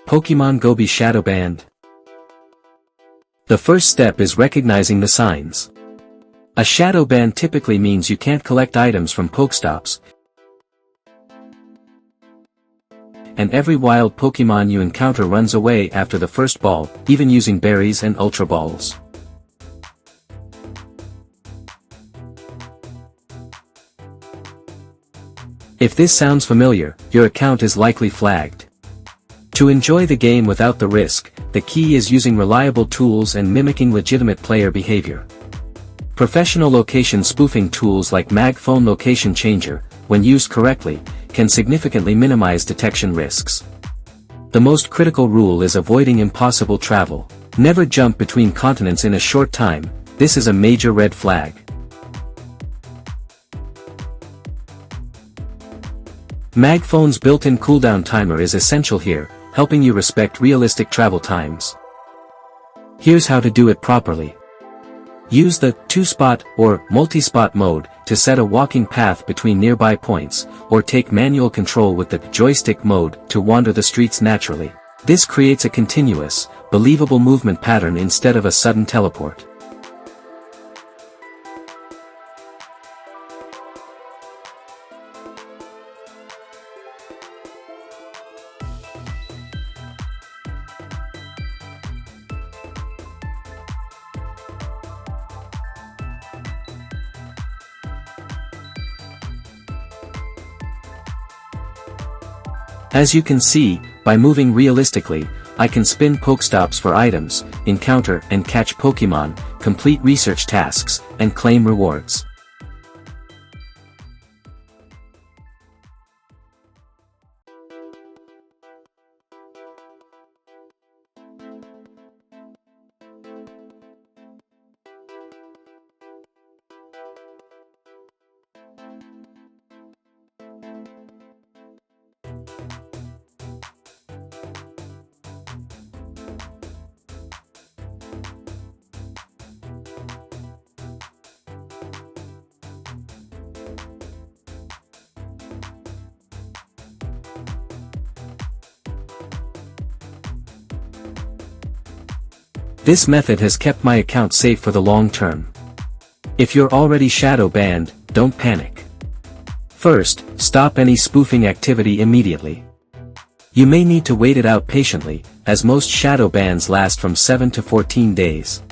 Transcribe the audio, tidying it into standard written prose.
Pokemon Go be shadow banned? The first step is recognizing the signs. A shadow ban typically means you can't collect items from PokéStops, and every wild Pokemon you encounter runs away after the first ball, even using berries and Ultra Balls. If this sounds familiar, your account is likely flagged. To enjoy the game without the risk, the key is using reliable tools and mimicking legitimate player behavior. Professional location spoofing tools like MagFone Location Changer, when used correctly, can significantly minimize detection risks. The most critical rule is avoiding impossible travel. Never jump between continents in a short time. This is a major red flag. MagFone's built-in cooldown timer is essential here, helping you respect realistic travel times. Here's how to do it properly. Use the two-spot or multi-spot mode to set a walking path between nearby points, or take manual control with the joystick mode to wander the streets naturally. This creates a continuous, believable movement pattern instead of a sudden teleport. As you can see, by moving realistically, I can spin PokéStops for items, encounter and catch Pokemon, complete research tasks, and claim rewards. This method has kept my account safe for the long term. If you're already shadow banned, don't panic. First, stop any spoofing activity immediately. You may need to wait it out patiently, as most shadow bans last from 7 to 14 days.